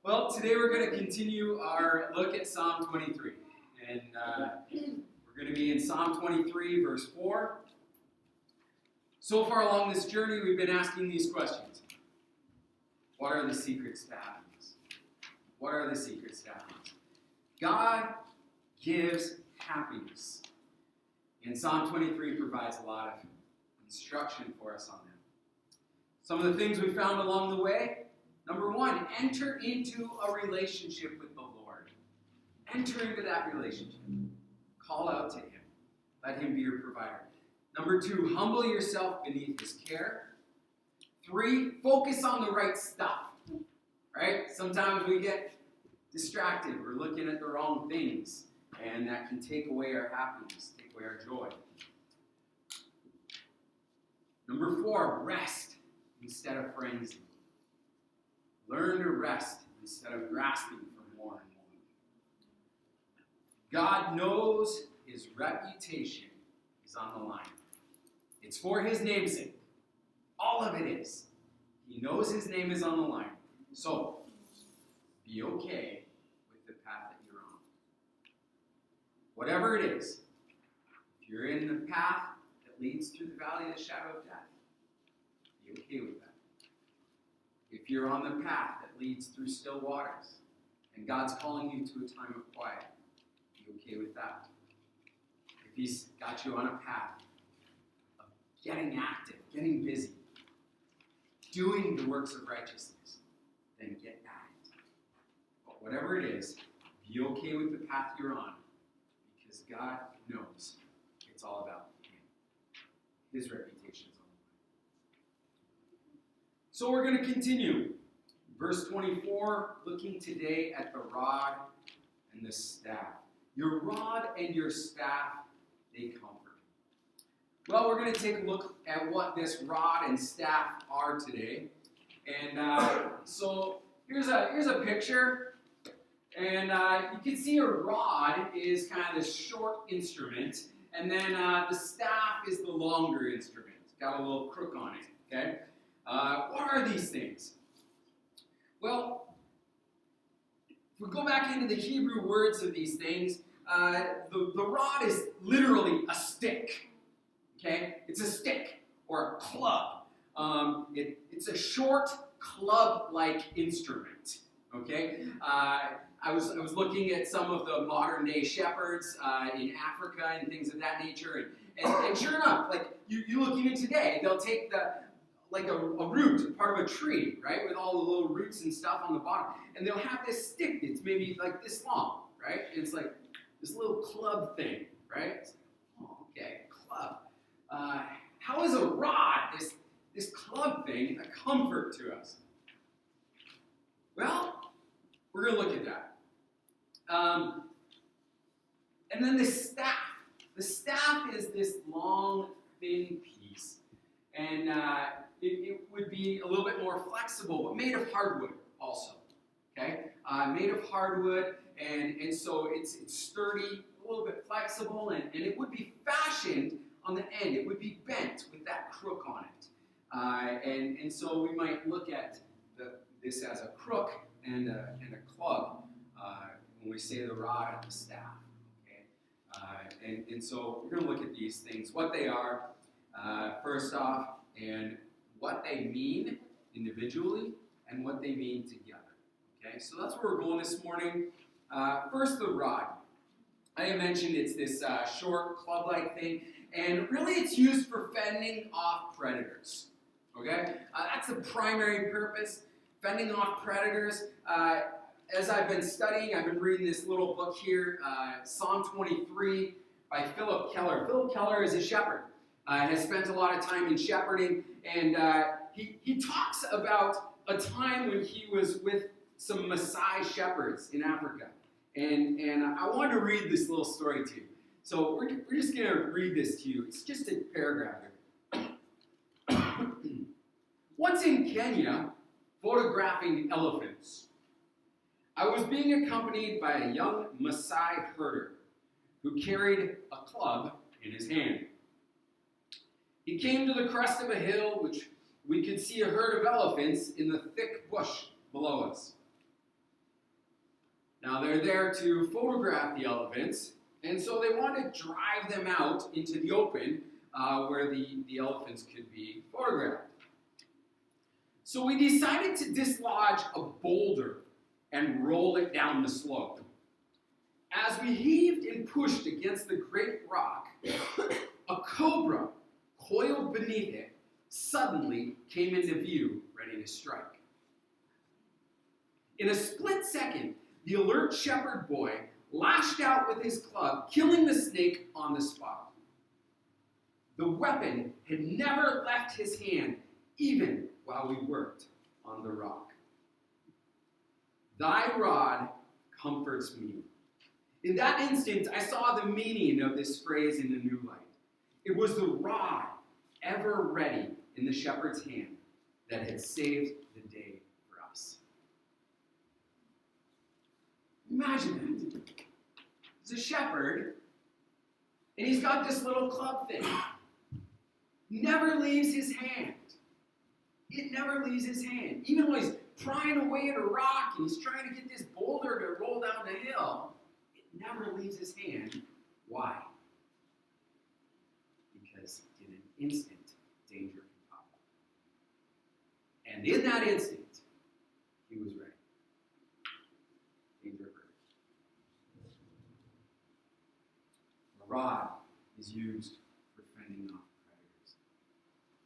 Well, today we're going to continue our look at Psalm 23. And we're going to be in Psalm 23, verse 4. So far along this journey, we've been asking these questions. What are the secrets to happiness? What are the secrets to happiness? God gives happiness. And Psalm 23 provides a lot of instruction for us on that. Some of the things we found along the way. Number one, enter into a relationship with the Lord. Enter into that relationship. Call out to Him. Let Him be your provider. Number two, humble yourself beneath His care. 3, focus on the right stuff. Right? Sometimes we get distracted. We're looking at the wrong things. And that can take away our happiness, take away our joy. Number 4, rest instead of frenzy. Learn to rest instead of grasping for more and more. God knows His reputation is on the line. It's for His namesake. All of it is. He knows His name is on the line. So, be okay with the path that you're on. Whatever it is, if you're in the path that leads through the valley of the shadow of death, be okay with that. If you're on the path that leads through still waters, and God's calling you to a time of quiet, be okay with that. If He's got you on a path of getting active, getting busy, doing the works of righteousness, then get at it. But whatever it is, be okay with the path you're on, because God knows it's all about Him. His reputation is on the line. So we're going to continue. Verse 24, looking today at the rod and the staff. Your rod and your staff, they comfort. Well, we're going to take a look at what this rod and staff are today. And so here's a picture. And you can see a rod is kind of this short instrument. And then the staff is the longer instrument. It's got a little crook on it. Okay? What are these things? Well, if we go back into the Hebrew words of these things, the rod is literally a stick. Okay? It's a stick or a club. It's a short club-like instrument. Okay? I was looking at some of the modern day shepherds in Africa and things of that nature, and sure enough, like you look even today, they'll take a root, part of a tree, right, with all the little roots and stuff on the bottom, and they'll have this stick that's maybe like this long, right? And it's like this little club thing, right? It's like, oh, okay, club. How is a rod, this club thing, a comfort to us? Well, we're going to look at that. And then the staff. The staff is this long, thin piece. And it would be a little bit more flexible, but made of hardwood also. Okay? Made of hardwood, and so it's sturdy, a little bit flexible, and it would be fashioned on the end. It would be bent with that crook on it. And so we might look at this as a crook and a club when we say the rod and the staff. Okay? And so we're going to look at these things, what they are, first off, and what they mean individually and what they mean together. Okay, so that's where we're going this morning. First, the rod. I mentioned it's this short club-like thing, and really it's used for fending off predators. Okay, that's the primary purpose, fending off predators. As I've been studying, I've been reading this little book here, Psalm 23 by Philip Keller. Philip Keller is a shepherd. Has spent a lot of time in shepherding, and he talks about a time when he was with some Maasai shepherds in Africa. And I wanted to read this little story to you. So we're just going to read this to you. It's just a paragraph here. Once in Kenya, photographing elephants, I was being accompanied by a young Maasai herder who carried a club in his hand. He came to the crest of a hill, which we could see a herd of elephants in the thick bush below us. Now they're there to photograph the elephants, and so they want to drive them out into the open where the elephants could be photographed. So we decided to dislodge a boulder and roll it down the slope. As we heaved and pushed against the great rock, a cobra, coiled beneath it, suddenly came into view, ready to strike. In a split second, the alert shepherd boy lashed out with his club, killing the snake on the spot. The weapon had never left his hand, even while we worked on the rock. Thy rod comforts me. In that instant, I saw the meaning of this phrase in a new light. It was the rod, ever ready in the shepherd's hand, that had saved the day for us. Imagine that. He's a shepherd, and he's got this little club thing. Never leaves his hand. It never leaves his hand. Even when he's prying away at a rock and he's trying to get this boulder to roll down the hill, it never leaves his hand. Why? Because in an instant, danger can pop up. And in that instant, he was ready. Danger averted. A rod is used for fending off predators.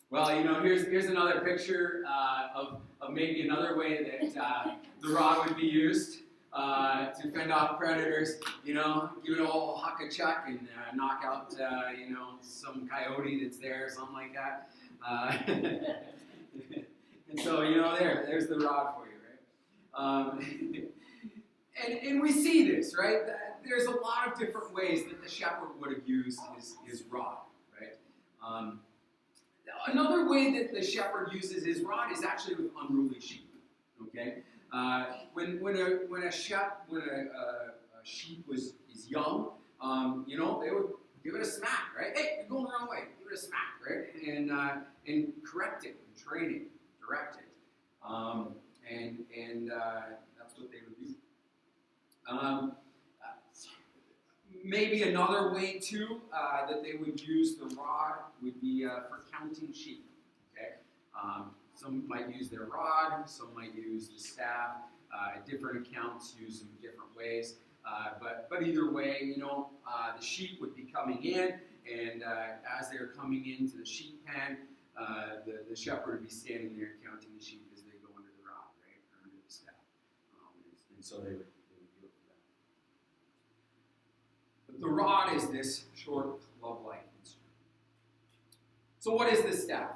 Well, here's another picture of maybe another way that the rod would be used to fend off predators. Give it a whole huck a chuck and knock out, some coyote that's there or something like that. And so, there's the rod for you, right? And we see this, right? There's a lot of different ways that the shepherd would have used his rod, right? Another way that the shepherd uses his rod is actually with unruly sheep. Okay, when a sheep is young, they would give it a smack, right? Hey, you're going the wrong way. Give it a smack, right? And correct it, and train it, direct it, and that's what they would do. Maybe another way too that they would use the rod would be for counting sheep. Okay, some might use their rod, some might use the staff. Different accounts use them different ways. But either way, the sheep would be coming in, and as they're coming into the sheep pen, the shepherd would be standing there counting the sheep as they go under the rod, right, or under the staff. And so they would do it for that. But the rod is this short, club-like instrument. So what is this staff?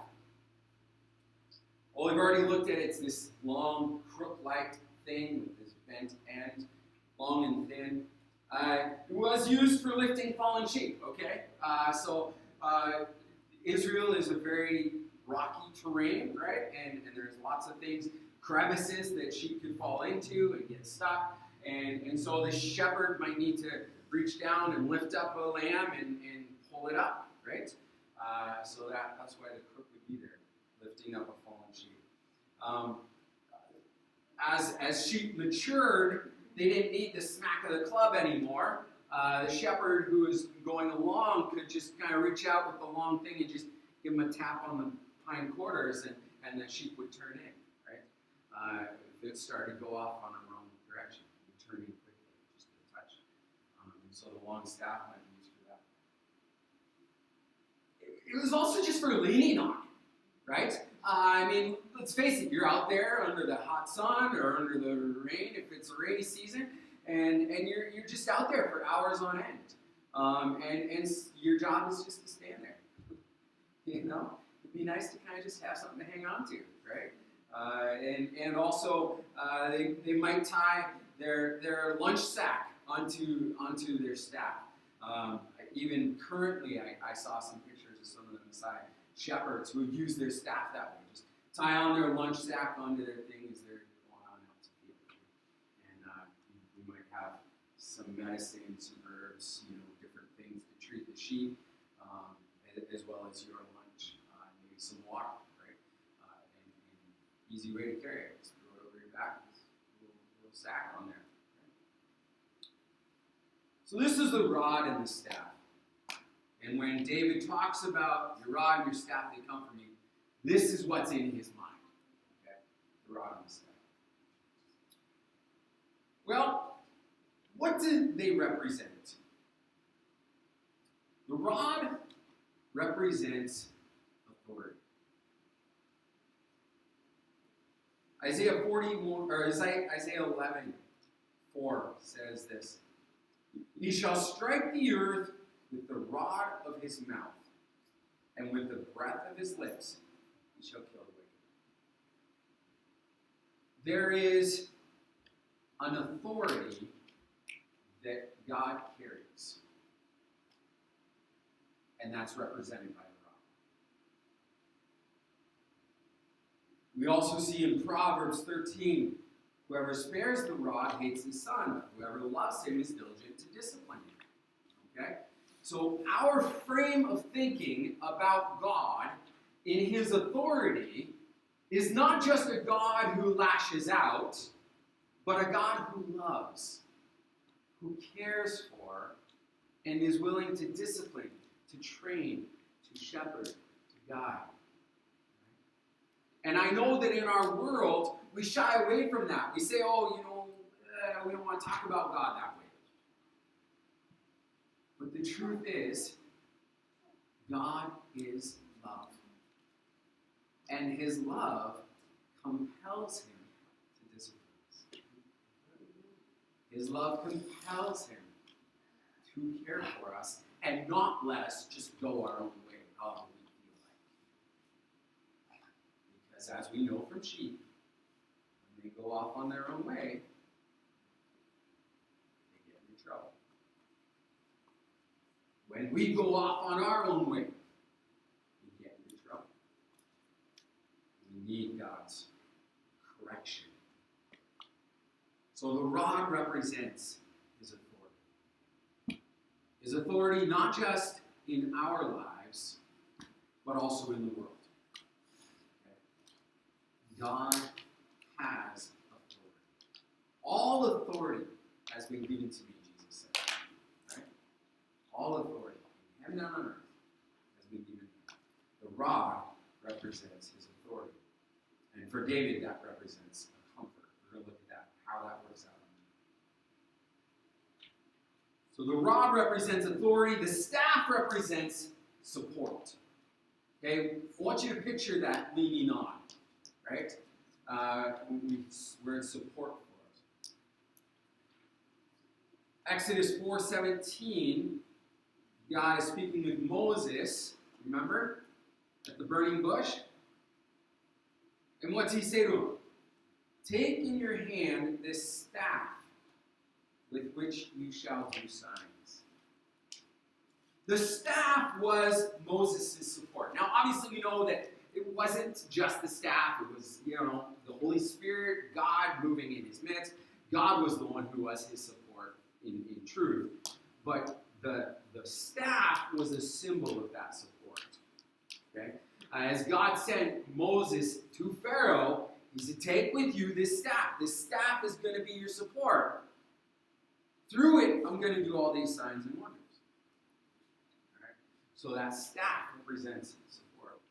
Well, we've already looked at it. It's this long, crook-like thing with this bent end, long and thin. It was used for lifting fallen sheep, okay? Israel is a very rocky terrain, right? And there's lots of things, crevices that sheep could fall into and get stuck. And so the shepherd might need to reach down and lift up a lamb and pull it up, right? So that's why the crook would be there, lifting up a fallen sheep. As sheep matured, they didn't need the smack of the club anymore. The shepherd who was going along could just kind of reach out with the long thing and just give him a tap on the hind quarters, and the sheep would turn in, right? If it started to go off on the wrong direction, it would turn in quickly, just a touch. And so the long staff might be used for that. It was also just for leaning on, right? Let's face it, you're out there under the hot sun or under the rain if it's a rainy season, and you're just out there for hours on end. And your job is just to stand there. It'd be nice to kind of just have something to hang on to, right? And also they might tie their lunch sack onto their staff. Even currently, I saw some pictures of some of the Messiah shepherds who would use their staff that way. Just tie on their lunch sack onto their thing as they're going on out to field. And you might have some medicine, some herbs, different things to treat the sheep, as well as your lunch, maybe some water, right? And easy way to carry it. Just throw it over your back with a little sack on there. Right? So this is the rod and the staff. And when David talks about your rod and your staff, they come from me, this is what's in his mind. Okay? The rod and the staff. Well, what do they represent? The rod represents authority. Isaiah 11:4 says this. He shall strike the earth with the rod of his mouth, and with the breath of his lips he shall kill the wicked. There is an authority that God carries, and that's represented by the rod. We also see in Proverbs 13, whoever spares the rod hates his son, but whoever loves him is diligent to discipline him. Okay? So our frame of thinking about God in his authority is not just a God who lashes out, but a God who loves, who cares for, and is willing to discipline, to train, to shepherd, to guide. And I know that in our world, we shy away from that. We say, we don't want to talk about God that way. But the truth is, God is love. And his love compels him to discipline us. His love compels him to care for us and not let us just go our own way, however we feel like. Because as we know from sheep, when they go off on their own way, they get into trouble. When we go off on our own way, we get into trouble. We need God's correction. So the rod represents his authority. His authority not just in our lives, but also in the world. Okay? God has authority. All authority has been given to me, Jesus said. Right? All authority in heaven and on earth has been given to him. The rod represents his authority. And for David, that represents a comfort. We're going to look at that, how that works out. So the rod represents authority. The staff represents support. Okay? I want you to picture that leaning on. Right? Where it's support for us. Exodus 4:17, God is speaking with Moses, remember? At the burning bush. And what's he say to him? Take in your hand this staff with which you shall do signs. The staff was Moses' support. Now, obviously, we know that it wasn't just the staff. It was, the Holy Spirit, God moving in his midst. God was the one who was his support in truth. But the staff was a symbol of that support. Okay? As God sent Moses to Pharaoh, he said, take with you this staff. This staff is going to be your support. Through it, I'm going to do all these signs and wonders. All right? So that staff represents support.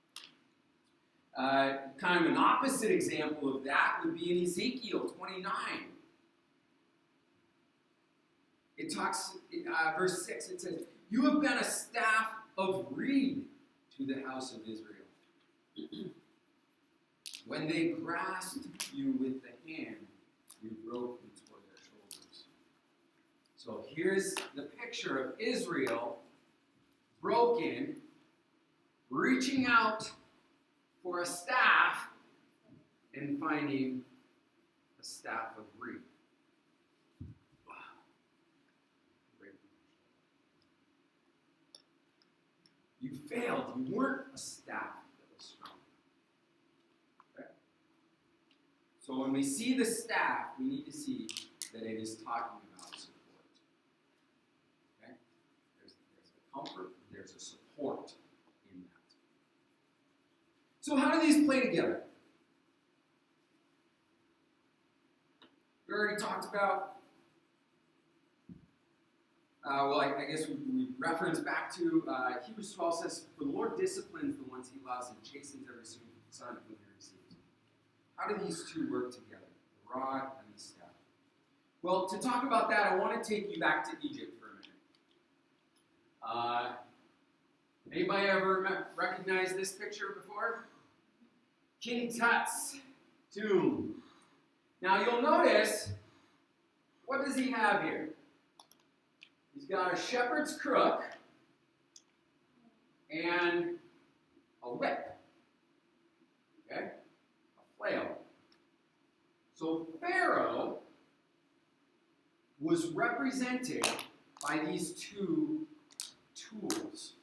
Kind of an opposite example of that would be in Ezekiel 29. It talks, verse 6, it says, you have been a staff of reed to the house of Israel. When they grasped you with the hand, you broke them toward their shoulders. So here's the picture of Israel broken, reaching out for a staff and finding a staff of reed. Wow. Great. You failed. You weren't a staff that was strong. Okay? So when we see the staff, we need to see that it is talking about support. Okay? There's a comfort, there's a support in that. So how do these play together? We already talked about I guess we reference back to Hebrews 12 says, "For the Lord disciplines the ones he loves and chastens every son whom he receives." How do these two work together? The rod and the staff. Well, to talk about that, I want to take you back to Egypt for a minute. Anybody ever recognize this picture before? King Tut's tomb. Now you'll notice, what does he have here? He's got a shepherd's crook and a whip. Okay? A flail. So Pharaoh was represented by these two tools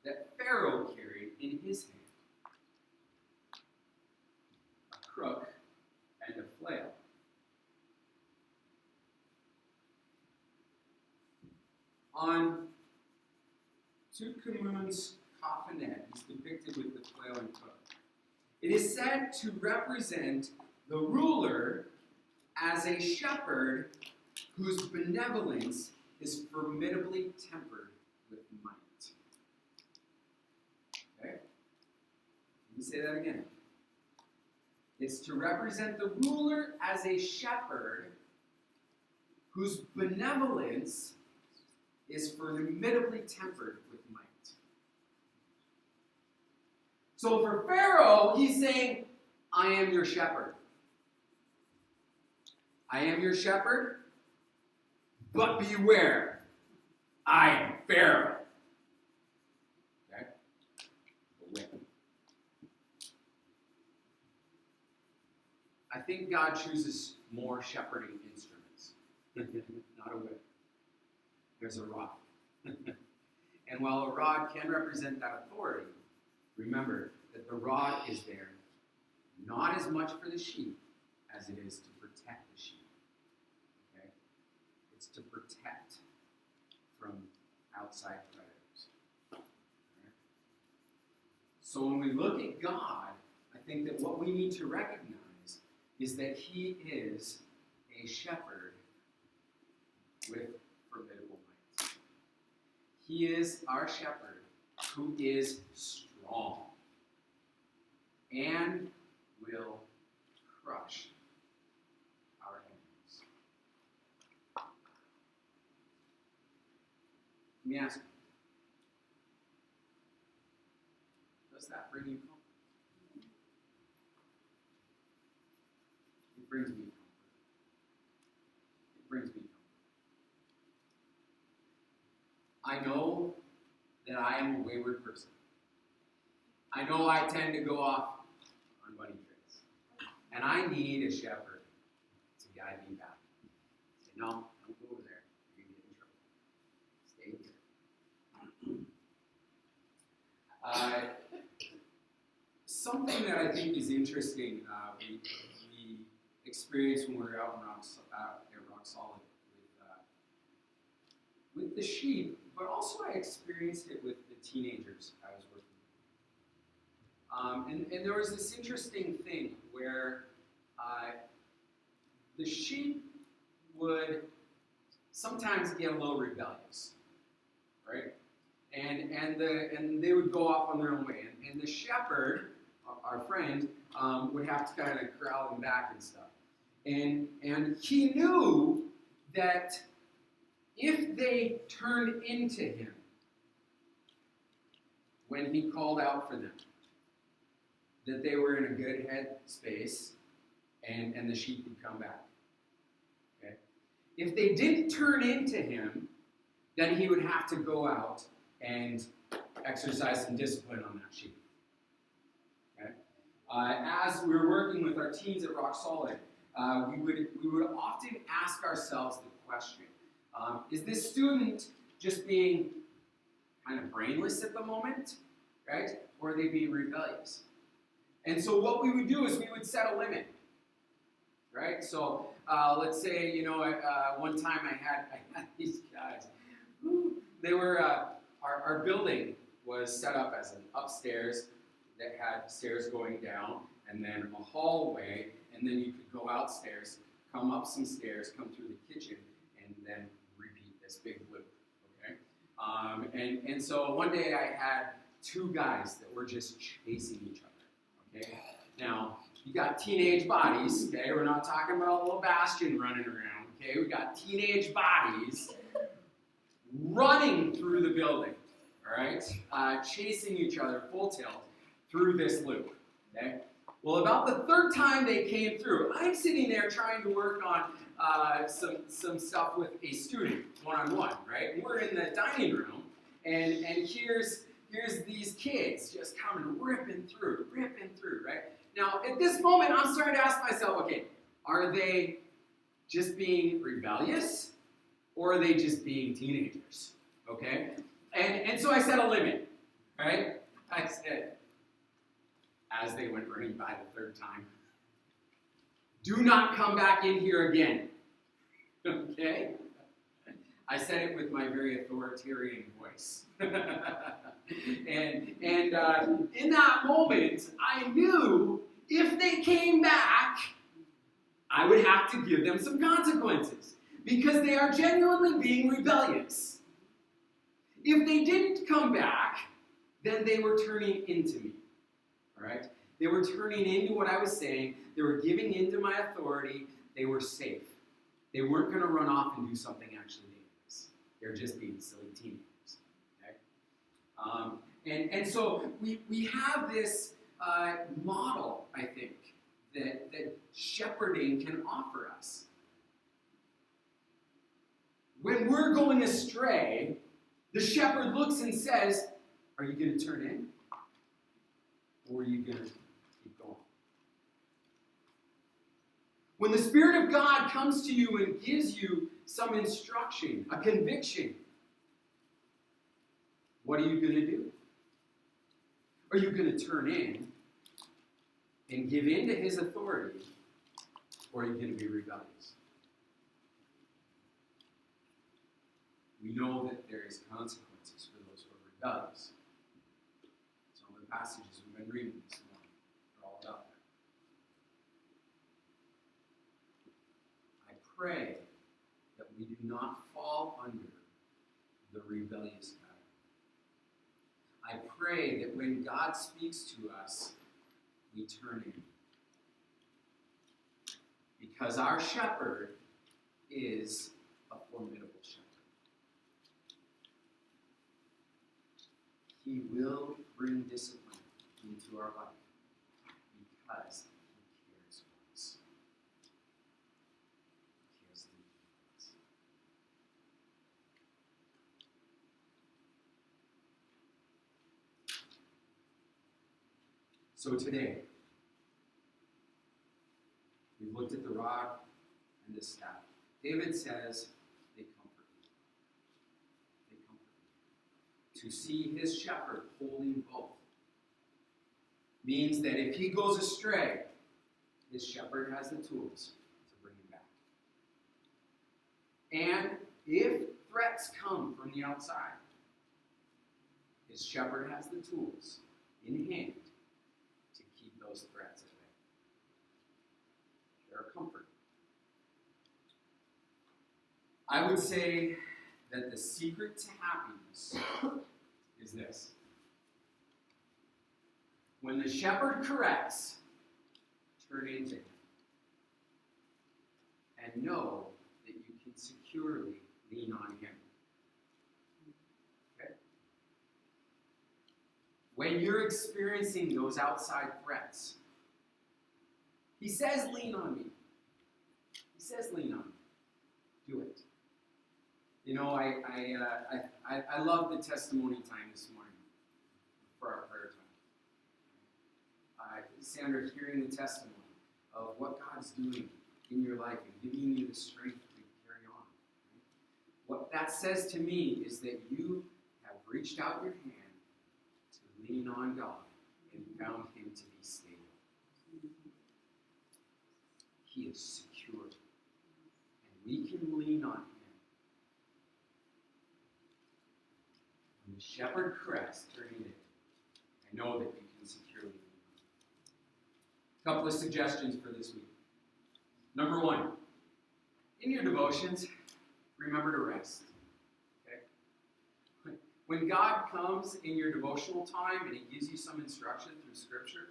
that Pharaoh carried in his hand. A crook and a flail. On Tutankhamun's coffinette, he's depicted with the flail and crook. It is said to represent the ruler as a shepherd whose benevolence is formidably tempered with might. Okay? Let me say that again. It's to represent the ruler as a shepherd whose benevolence is formidably tempered with might. So for Pharaoh, he's saying, I am your shepherd. I am your shepherd, but beware, I am Pharaoh. Okay? The whip. I think God chooses more shepherding instruments, not a whip. There's a rod. And while a rod can represent that authority, remember that the rod is there not as much for the sheep as it is to protect the sheep. Okay? It's to protect from outside predators. Okay? So when we look at God, I think that what we need to recognize is that he is a shepherd with formidable might. He is our shepherd who is strong and will crush our enemies. Let me ask you, does that bring you comfort? It brings me comfort. It brings me comfort. I know that I am a wayward person. I know I tend to go off on bunny trails. And I need a shepherd to guide me back. Say, no, don't go over there. You're going to get in trouble. Stay here. Something that I think is interesting, we experienced when we were out at Rock Solid with the sheep, but also I experienced it with the teenagers I was working with. And there was this interesting thing where the sheep would sometimes get a little rebellious, right? And they would go off on their own way. And the shepherd, our friend, would have to kind of corral them back and stuff. And he knew that if they turned into him when he called out for them, that they were in a good head space and the sheep would come back. Okay? If they didn't turn into him, then he would have to go out and exercise some discipline on that sheep. Okay? As we were working with our teens at Rock Solid, we would often ask ourselves the question, is this student just being kind of brainless at the moment, right? Or are they being rebellious? And so what we would do is we would set a limit, right? So let's say, one time I had these guys. They were, our building was set up as an upstairs that had stairs going down, and then a hallway, and then you could go outstairs, come up some stairs, come through the kitchen, and then repeat this big loop, And so one day I had two guys that were just chasing each other, okay? Now, you got teenage bodies, okay? We're not talking about little Bastion running around, okay? We got teenage bodies running through the building, all right? Chasing each other full tilt through this loop, okay? Well, about the third time they came through, I'm sitting there trying to work on some stuff with a student, one-on-one, right? And we're in the dining room, and here's these kids just coming, ripping through, right? Now, at this moment, I'm starting to ask myself, okay, are they just being rebellious, or are they just being teenagers, okay? And so I set a limit, right? I said, as they went running by the third time, do not come back in here again, okay? I said it with my very authoritarian voice. and in that moment, I knew if they came back, I would have to give them some consequences because they are genuinely being rebellious. If they didn't come back, then they were turning into me. All right? They were turning into what I was saying. They were giving into my authority. They were safe. They weren't going to run off and do something actually dangerous. They're just being silly teenagers. Okay? And so we have this model, I think, that shepherding can offer us. When we're going astray, the shepherd looks and says, are you going to turn in? Or are you going to keep going? When the Spirit of God comes to you and gives you some instruction, a conviction, what are you going to do? Are you going to turn in and give in to His authority, or are you going to be rebellious? We know that there is consequences for those who are rebellious. Some of the passages we've been reading this morning are all about that. I pray that we do not fall under the rebellious pattern. I pray that when God speaks to us, we turn in. Because our shepherd is a formidable shepherd. He will bring discipline into our life because He cares for us. He cares for us. So today, we've looked at the rod and the staff. David says, they comfort me. They comfort me. To see his shepherd holding both means that if he goes astray, his shepherd has the tools to bring him back. And if threats come from the outside, his shepherd has the tools in hand to keep those threats at bay. They're a comfort. I would say that the secret to happiness is this. When the shepherd corrects, turn into him. And know that you can securely lean on him. Okay? When you're experiencing those outside threats, he says, lean on me. He says, lean on me. Do it. You know, I love the testimony time this morning for our prayer time. Sandra, hearing the testimony of what God's doing in your life and giving you the strength to carry on. What that says to me is that you have reached out your hand to lean on God and found Him to be stable. He is secure. And we can lean on Him. When the shepherd corrects, turning it, I know that you can securely lean on. A couple of suggestions for this week. Number one, in your devotions, remember to rest. Okay? When God comes in your devotional time and he gives you some instruction through Scripture,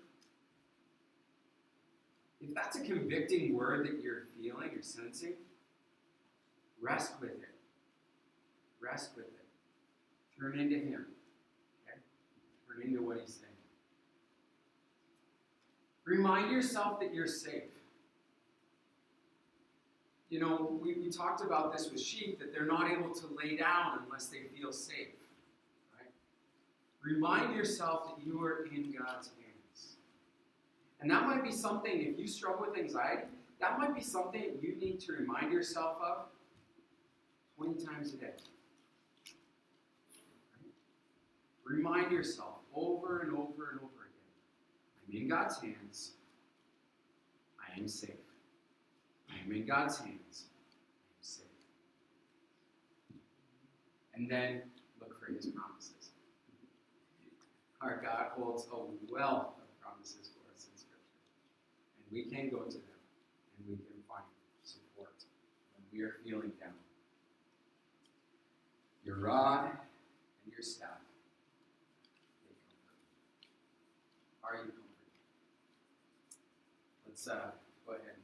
if that's a convicting word that you're feeling or sensing, rest with it. Rest with it. Turn into him. Okay? Turn into what he's saying. Remind yourself that you're safe. You know, we talked about this with sheep, that they're not able to lay down unless they feel safe. Right? Remind yourself that you are in God's hands. And that might be something, if you struggle with anxiety, that might be something you need to remind yourself of 20 times a day. Right? Remind yourself over and over and over again. I'm in God's hands. I am safe. I am in God's hands. I am safe. And then look for his promises. Our God holds a wealth of promises for us in Scripture. And we can go to them and we can find support when we are feeling down. Your rod and your staff, they comfort. Are you comforted? Let's go ahead.